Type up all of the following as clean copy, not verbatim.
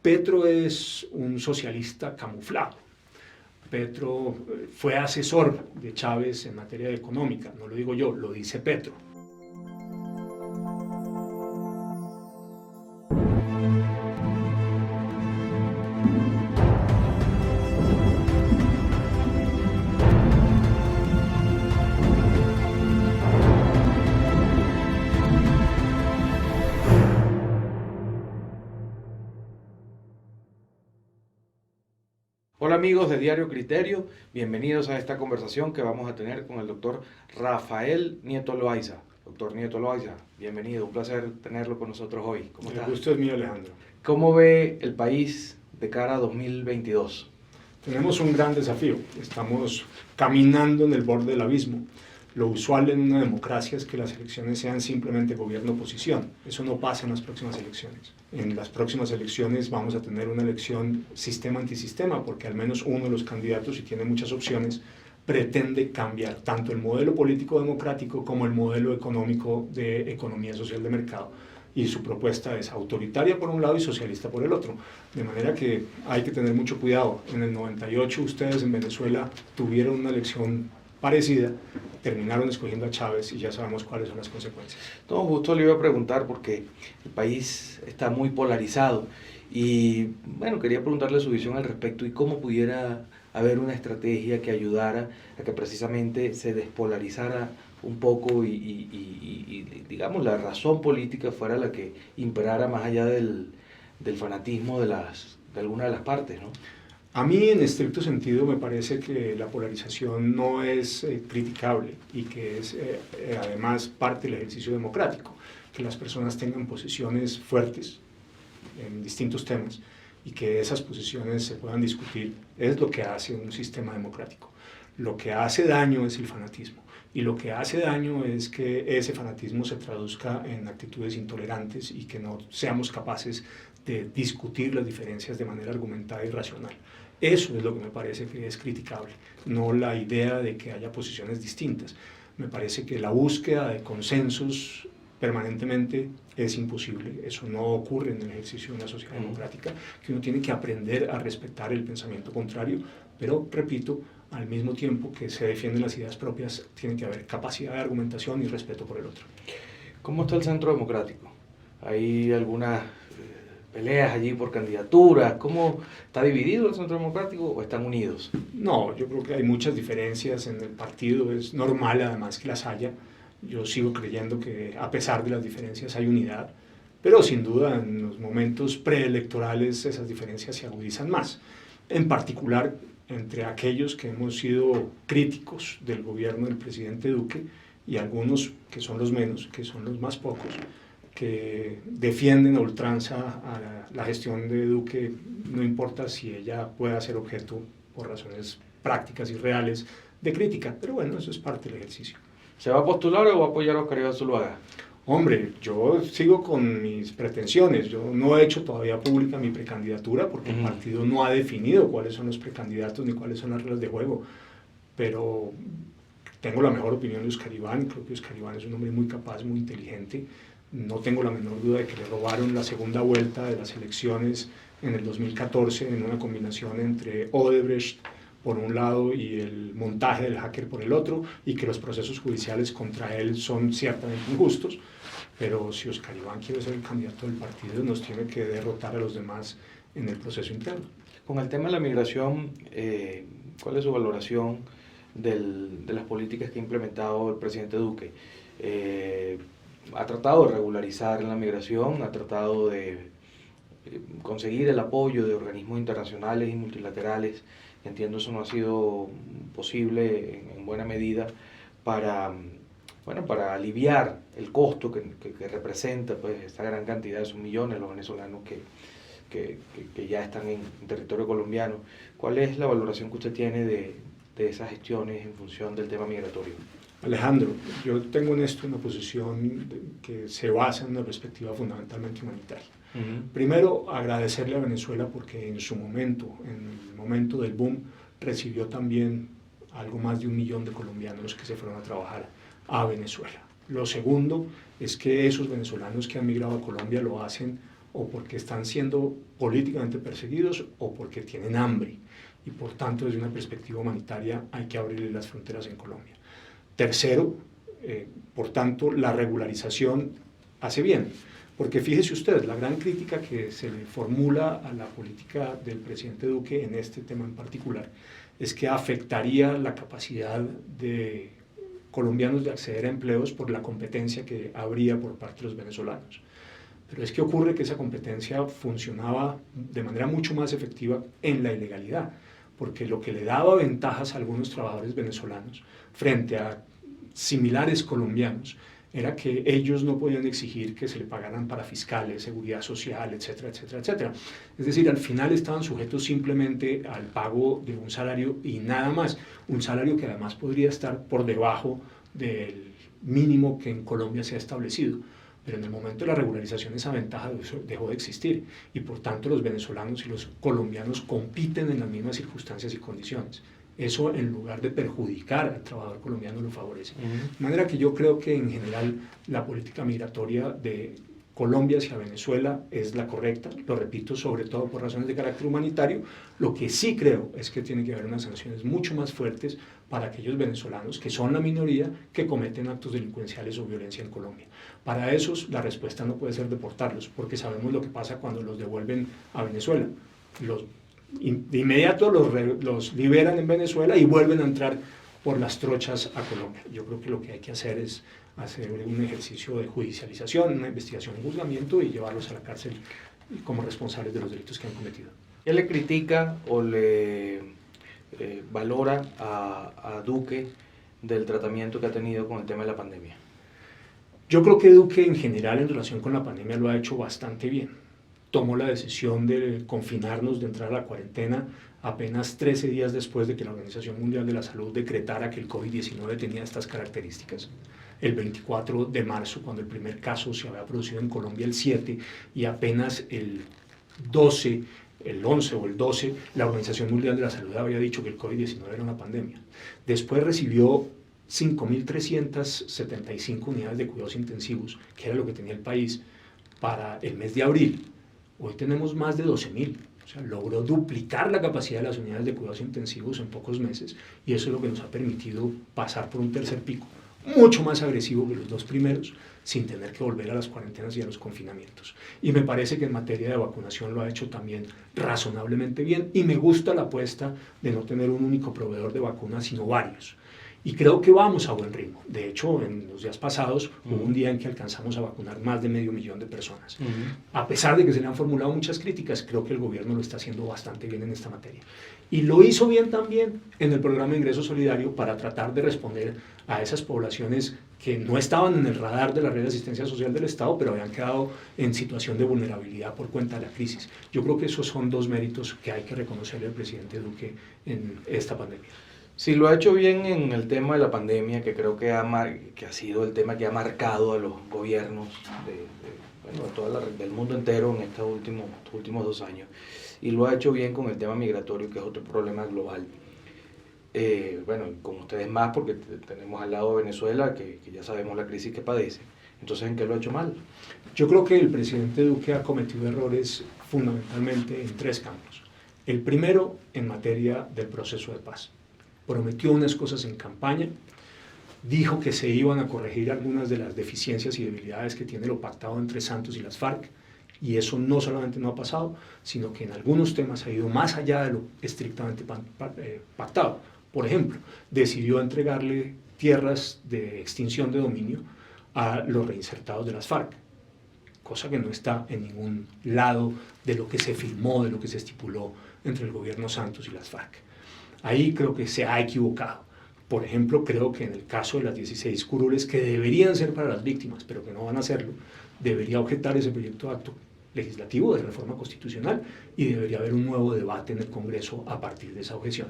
Petro es un socialista camuflado. Petro fue asesor de Chávez en materia económica, no lo digo yo, lo dice Petro. Hola amigos de Diario Criterio, bienvenidos a esta conversación que vamos a tener con el doctor Rafael Nieto Loaiza. Doctor Nieto Loaiza, bienvenido, un placer tenerlo con nosotros hoy. ¿Cómo está? El gusto es mío, Alejandro. ¿Cómo ve el país de cara a 2022? Tenemos un gran desafío, estamos caminando en el borde del abismo. Lo usual en una democracia es que las elecciones sean simplemente gobierno-oposición. Eso no pasa en las próximas elecciones. En las próximas elecciones vamos a tener una elección sistema-antisistema, porque al menos uno de los candidatos, y tiene muchas opciones, pretende cambiar tanto el modelo político democrático como el modelo económico de economía social de mercado. Y su propuesta es autoritaria por un lado y socialista por el otro. De manera que hay que tener mucho cuidado. En el 98 ustedes en Venezuela tuvieron una elección parecida, terminaron escogiendo a Chávez y ya sabemos cuáles son las consecuencias. No, justo le iba a preguntar porque el país está muy polarizado y bueno, quería preguntarle su visión al respecto y cómo pudiera haber una estrategia que ayudara a que precisamente se despolarizara un poco y digamos la razón política fuera la que imperara más allá del fanatismo de alguna de las partes, ¿no? A mí, en estricto sentido, me parece que la polarización no es criticable y que es además parte del ejercicio democrático, que las personas tengan posiciones fuertes en distintos temas y que esas posiciones se puedan discutir es lo que hace un sistema democrático. Lo que hace daño es el fanatismo y lo que hace daño es que ese fanatismo se traduzca en actitudes intolerantes y que no seamos capaces de discutir las diferencias de manera argumentada y racional. Eso es lo que me parece que es criticable, no la idea de que haya posiciones distintas. Me parece que la búsqueda de consensos permanentemente es imposible. Eso no ocurre en el ejercicio de una sociedad democrática, que uno tiene que aprender a respetar el pensamiento contrario, pero, repito, al mismo tiempo que se defienden las ideas propias, tiene que haber capacidad de argumentación y respeto por el otro. ¿Cómo está el centro democrático? ¿Hay algunas peleas allí por candidaturas? ¿Cómo está dividido el Centro Democrático o están unidos? No, yo creo que hay muchas diferencias en el partido, es normal además que las haya. Yo sigo creyendo que a pesar de las diferencias hay unidad, pero sin duda en los momentos preelectorales esas diferencias se agudizan más. En particular entre aquellos que hemos sido críticos del gobierno del presidente Duque y algunos que son los menos, que son los más pocos, que defienden a ultranza a la gestión de Duque, no importa si ella pueda ser objeto, por razones prácticas y reales, de crítica, pero bueno, eso es parte del ejercicio. ¿Se va a postular o va a apoyar a Oscar Iván Zuluaga? Hombre, yo sigo con mis pretensiones, yo no he hecho todavía pública mi precandidatura porque el partido no ha definido cuáles son los precandidatos ni cuáles son las reglas de juego, pero tengo la mejor opinión de Oscar Iván, creo que Oscar Iván es un hombre muy capaz, muy inteligente. No tengo la menor duda de que le robaron la segunda vuelta de las elecciones en el 2014 en una combinación entre Odebrecht por un lado y el montaje del hacker por el otro, y que los procesos judiciales contra él son ciertamente injustos, pero si Oscar Iván quiere ser el candidato del partido nos tiene que derrotar a los demás en el proceso interno. Con el tema de la migración, ¿cuál es su valoración de las políticas que ha implementado el presidente Duque? Ha tratado de regularizar la migración, ha tratado de conseguir el apoyo de organismos internacionales y multilaterales. Entiendo eso no ha sido posible en buena medida para aliviar el costo que representa pues, esta gran cantidad, esos millones los venezolanos que ya están en territorio colombiano. ¿Cuál es la valoración que usted tiene de esas gestiones en función del tema migratorio? Alejandro, yo tengo en esto una posición que se basa en una perspectiva fundamentalmente humanitaria. Primero, agradecerle a Venezuela porque en su momento, en el momento del boom, recibió también algo más de 1 millón de colombianos que se fueron a trabajar a Venezuela. Lo segundo es que esos venezolanos que han migrado a Colombia lo hacen o porque están siendo políticamente perseguidos o porque tienen hambre. Y por tanto, desde una perspectiva humanitaria, hay que abrirle las fronteras en Colombia. Tercero, por tanto, la regularización hace bien. Porque fíjese usted, la gran crítica que se le formula a la política del presidente Duque en este tema en particular es que afectaría la capacidad de colombianos de acceder a empleos por la competencia que habría por parte de los venezolanos. Pero es que ocurre que esa competencia funcionaba de manera mucho más efectiva en la ilegalidad, porque lo que le daba ventajas a algunos trabajadores venezolanos frente a similares colombianos era que ellos no podían exigir que se le pagaran para fiscales, seguridad social, etcétera, etcétera, etcétera. Es decir, al final estaban sujetos simplemente al pago de un salario y nada más, un salario que además podría estar por debajo del mínimo que en Colombia se ha establecido. Pero en el momento de la regularización esa ventaja dejó de existir y por tanto los venezolanos y los colombianos compiten en las mismas circunstancias y condiciones. Eso, en lugar de perjudicar al trabajador colombiano, lo favorece. De manera que yo creo que en general la política migratoria de Colombia hacia Venezuela es la correcta, lo repito, sobre todo por razones de carácter humanitario. Lo que sí creo es que tiene que haber unas sanciones mucho más fuertes para aquellos venezolanos que son la minoría que cometen actos delincuenciales o violencia en Colombia. Para esos la respuesta no puede ser deportarlos, porque sabemos lo que pasa cuando los devuelven a Venezuela. De inmediato los liberan en Venezuela y vuelven a entrar por las trochas a Colombia. Yo creo que lo que hay que hacer es hacer un ejercicio de judicialización, una investigación, un juzgamiento y llevarlos a la cárcel como responsables de los delitos que han cometido. ¿Qué le critica o le valora a Duque del tratamiento que ha tenido con el tema de la pandemia? Yo creo que Duque en general en relación con la pandemia lo ha hecho bastante bien. Tomó la decisión de confinarnos, de entrar a la cuarentena apenas 13 días después de que la Organización Mundial de la Salud decretara que el COVID-19 tenía estas características. El 24 de marzo, cuando el primer caso se había producido en Colombia el 7 y apenas el 12, el 11 o el 12, la Organización Mundial de la Salud había dicho que el COVID-19 era una pandemia. Después recibió 5.375 unidades de cuidados intensivos, que era lo que tenía el país, para el mes de abril. Hoy tenemos más de 12.000, o sea, logró duplicar la capacidad de las unidades de cuidados intensivos en pocos meses y eso es lo que nos ha permitido pasar por un tercer pico, mucho más agresivo que los dos primeros, sin tener que volver a las cuarentenas y a los confinamientos. Y me parece que en materia de vacunación lo ha hecho también razonablemente bien y me gusta la apuesta de no tener un único proveedor de vacunas, sino varios. Y creo que vamos a buen ritmo. De hecho, en los días pasados hubo un día en que alcanzamos a vacunar más de 500.000 de personas. A pesar de que se le han formulado muchas críticas, creo que el gobierno lo está haciendo bastante bien en esta materia. Y lo hizo bien también en el programa de ingreso solidario para tratar de responder a esas poblaciones que no estaban en el radar de la red de asistencia social del Estado, pero habían quedado en situación de vulnerabilidad por cuenta de la crisis. Yo creo que esos son dos méritos que hay que reconocerle al presidente Duque en esta pandemia. Sí, lo ha hecho bien en el tema de la pandemia, que creo que ha sido el tema que ha marcado a los gobiernos del mundo entero en estos últimos 2 años. Y lo ha hecho bien con el tema migratorio, que es otro problema global. Con ustedes más, porque tenemos al lado de Venezuela, que ya sabemos la crisis que padece. Entonces, ¿en qué lo ha hecho mal? Yo creo que el presidente Duque ha cometido errores fundamentalmente en 3 campos. El primero, en materia del proceso de paz. Prometió unas cosas en campaña, dijo que se iban a corregir algunas de las deficiencias y debilidades que tiene lo pactado entre Santos y las FARC, y eso no solamente no ha pasado, sino que en algunos temas ha ido más allá de lo estrictamente pactado. Por ejemplo, decidió entregarle tierras de extinción de dominio a los reinsertados de las FARC, cosa que no está en ningún lado de lo que se firmó, de lo que se estipuló entre el gobierno Santos y las FARC. Ahí creo que se ha equivocado. Por ejemplo, creo que en el caso de las 16 curules que deberían ser para las víctimas, pero que no van a serlo, debería objetar ese proyecto de acto legislativo de reforma constitucional y debería haber un nuevo debate en el Congreso a partir de esa objeción.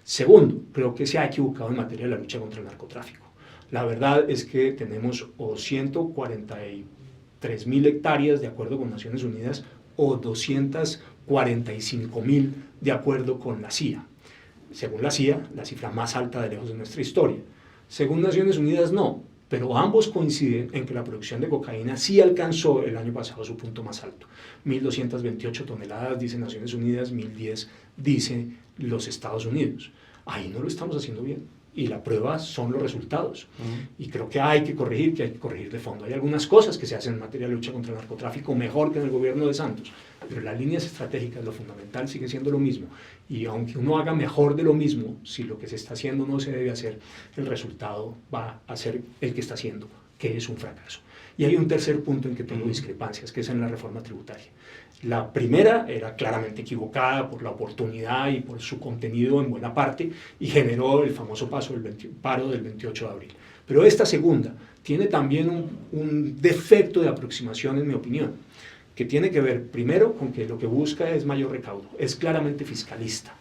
Segundo, creo que se ha equivocado en materia de la lucha contra el narcotráfico. La verdad es que tenemos o 143.000 hectáreas de acuerdo con Naciones Unidas o 245.000 de acuerdo con la CIA. Según la CIA, la cifra más alta de lejos de nuestra historia. Según Naciones Unidas, no. pero ambos coinciden en que la producción de cocaína sí alcanzó el año pasado su punto más alto. 1.228 toneladas, dice Naciones Unidas, 1.010, dice los Estados Unidos. Ahí no lo estamos haciendo bien. Y la prueba son los resultados. Y creo que hay que corregir de fondo. Hay algunas cosas que se hacen en materia de lucha contra el narcotráfico mejor que en el gobierno de Santos, pero las líneas estratégicas, lo fundamental sigue siendo lo mismo. Y aunque uno haga mejor de lo mismo, si lo que se está haciendo no se debe hacer, el resultado va a ser el que está haciendo, que es un fracaso. Y hay un tercer punto en que tengo discrepancias, que es en la reforma tributaria. La primera era claramente equivocada por la oportunidad y por su contenido en buena parte y generó el famoso paro del 28 de abril. Pero esta segunda tiene también un defecto de aproximación, en mi opinión, que tiene que ver primero con que lo que busca es mayor recaudo, es claramente fiscalista.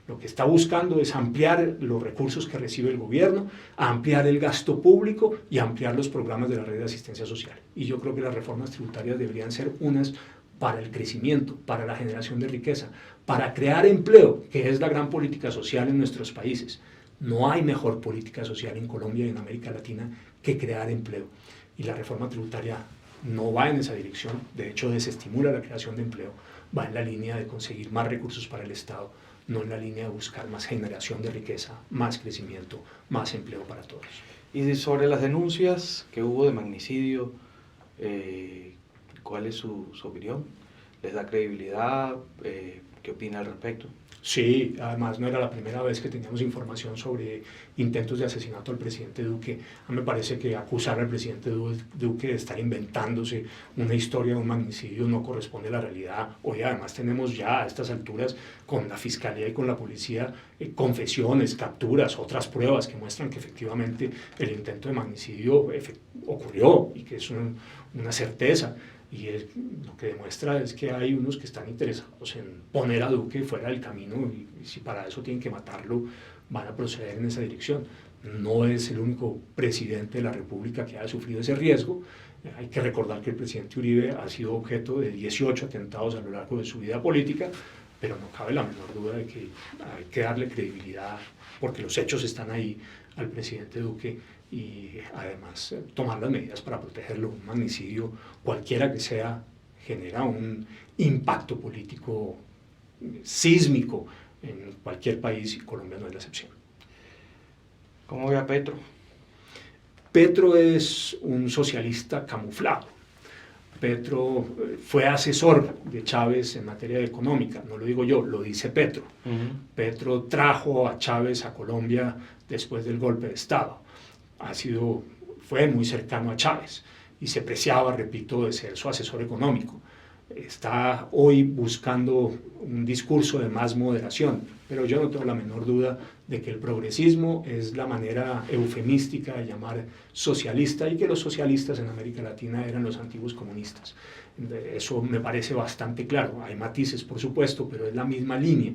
Lo que está buscando es ampliar los recursos que recibe el gobierno, ampliar el gasto público y ampliar los programas de la red de asistencia social. Y yo creo que las reformas tributarias deberían ser unas para el crecimiento, para la generación de riqueza, para crear empleo, que es la gran política social en nuestros países. No hay mejor política social en Colombia y en América Latina que crear empleo. Y la reforma tributaria no va en esa dirección, de hecho desestimula la creación de empleo, va en la línea de conseguir más recursos para el Estado, no en la línea de buscar más generación de riqueza, más crecimiento, más empleo para todos. Y sobre las denuncias que hubo de magnicidio, ¿cuál es su opinión? ¿Les da credibilidad? ¿Qué opina al respecto? Sí, además no era la primera vez que teníamos información sobre intentos de asesinato al presidente Duque. A mí me parece que acusar al presidente Duque de estar inventándose una historia de un magnicidio no corresponde a la realidad. Hoy además tenemos ya a estas alturas con la fiscalía y con la policía confesiones, capturas, otras pruebas que muestran que efectivamente el intento de magnicidio ocurrió y que es una certeza. Y lo que demuestra es que hay unos que están interesados en poner a Duque fuera del camino y si para eso tienen que matarlo, van a proceder en esa dirección. No es el único presidente de la República que haya sufrido ese riesgo. Hay que recordar que el presidente Uribe ha sido objeto de 18 atentados a lo largo de su vida política, pero no cabe la menor duda de que hay que darle credibilidad, porque los hechos están ahí, al presidente Duque, y además tomar las medidas para protegerlo. Un magnicidio, cualquiera que sea, genera un impacto político sísmico en cualquier país y Colombia no es la excepción. ¿Cómo ve a Petro? Petro es un socialista camuflado. Petro fue asesor de Chávez en materia económica, no lo digo yo, lo dice Petro. Petro trajo a Chávez a Colombia después del golpe de Estado. Fue muy cercano a Chávez y se preciaba, repito, de ser su asesor económico. Está hoy buscando un discurso de más moderación, pero yo no tengo la menor duda de que el progresismo es la manera eufemística de llamar socialista y que los socialistas en América Latina eran los antiguos comunistas. Eso me parece bastante claro. Hay matices, por supuesto, pero es la misma línea.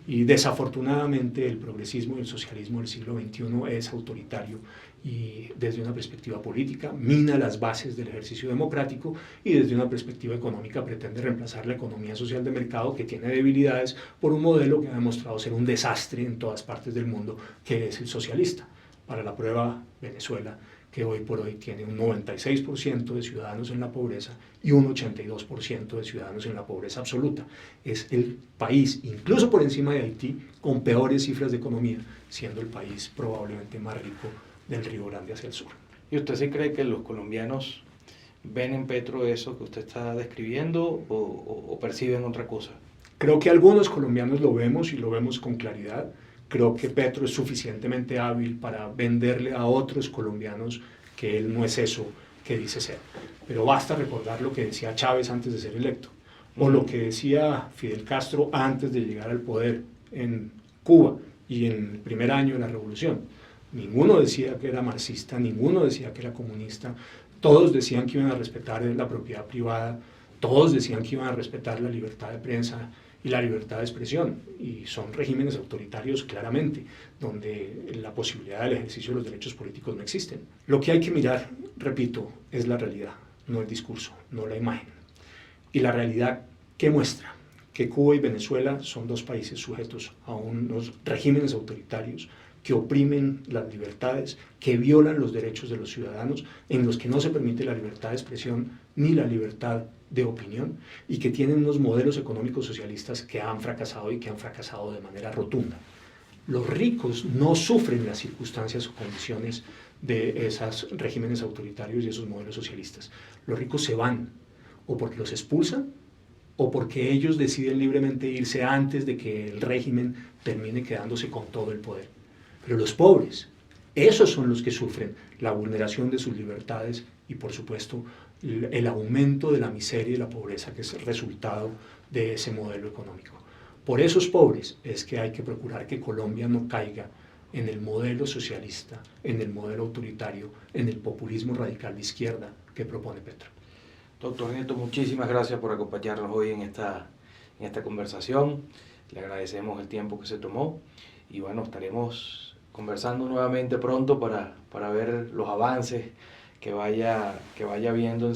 Y desafortunadamente el progresismo y el socialismo del siglo XXI es autoritario y desde una perspectiva política mina las bases del ejercicio democrático y desde una perspectiva económica pretende reemplazar la economía social de mercado que tiene debilidades por un modelo que ha demostrado ser un desastre en todas partes del mundo, que es el socialista. Para la prueba, Venezuela, que hoy por hoy tiene un 96% de ciudadanos en la pobreza y un 82% de ciudadanos en la pobreza absoluta. Es el país, incluso por encima de Haití, con peores cifras de economía, siendo el país probablemente más rico del Río Grande hacia el sur. ¿Y usted sí cree que los colombianos ven en Petro eso que usted está describiendo o perciben otra cosa? Creo que algunos colombianos lo vemos y lo vemos con claridad. Creo que Petro es suficientemente hábil para venderle a otros colombianos que él no es eso que dice ser. Pero basta recordar lo que decía Chávez antes de ser electo, o lo que decía Fidel Castro antes de llegar al poder en Cuba y en el primer año de la revolución. Ninguno decía que era marxista, ninguno decía que era comunista, todos decían que iban a respetar la propiedad privada, todos decían que iban a respetar la libertad de prensa y la libertad de expresión, y son regímenes autoritarios claramente, donde la posibilidad del ejercicio de los derechos políticos no existen. Lo que hay que mirar, repito, es la realidad, no el discurso, no la imagen. Y la realidad, ¿qué muestra? Que Cuba y Venezuela son dos países sujetos a unos regímenes autoritarios que oprimen las libertades, que violan los derechos de los ciudadanos, en los que no se permite la libertad de expresión ni la libertad de opinión, y que tienen unos modelos económicos socialistas que han fracasado y que han fracasado de manera rotunda. Los ricos no sufren las circunstancias o condiciones de esos regímenes autoritarios y esos modelos socialistas. Los ricos se van, o porque los expulsan, o porque ellos deciden libremente irse antes de que el régimen termine quedándose con todo el poder. Pero los pobres, esos son los que sufren la vulneración de sus libertades y, por supuesto, el aumento de la miseria y la pobreza que es el resultado de ese modelo económico. Por esos pobres es que hay que procurar que Colombia no caiga en el modelo socialista, en el modelo autoritario, en el populismo radical de izquierda que propone Petro. Doctor Nieto, muchísimas gracias por acompañarnos hoy en esta conversación. Le agradecemos el tiempo que se tomó y bueno, estaremos conversando nuevamente pronto para ver los avances que vaya viendo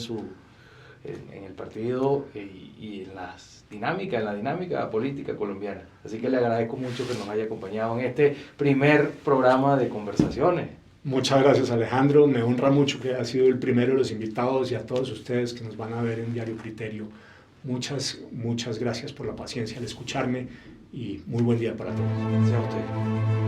en el partido y en la dinámica política colombiana. Así que le agradezco mucho que nos haya acompañado en este primer programa de conversaciones. Muchas gracias, Alejandro, me honra mucho que haya sido el primero de los invitados, y a todos ustedes que nos van a ver en Diario Criterio. Muchas gracias por la paciencia al escucharme y muy buen día para todos. Gracias a usted.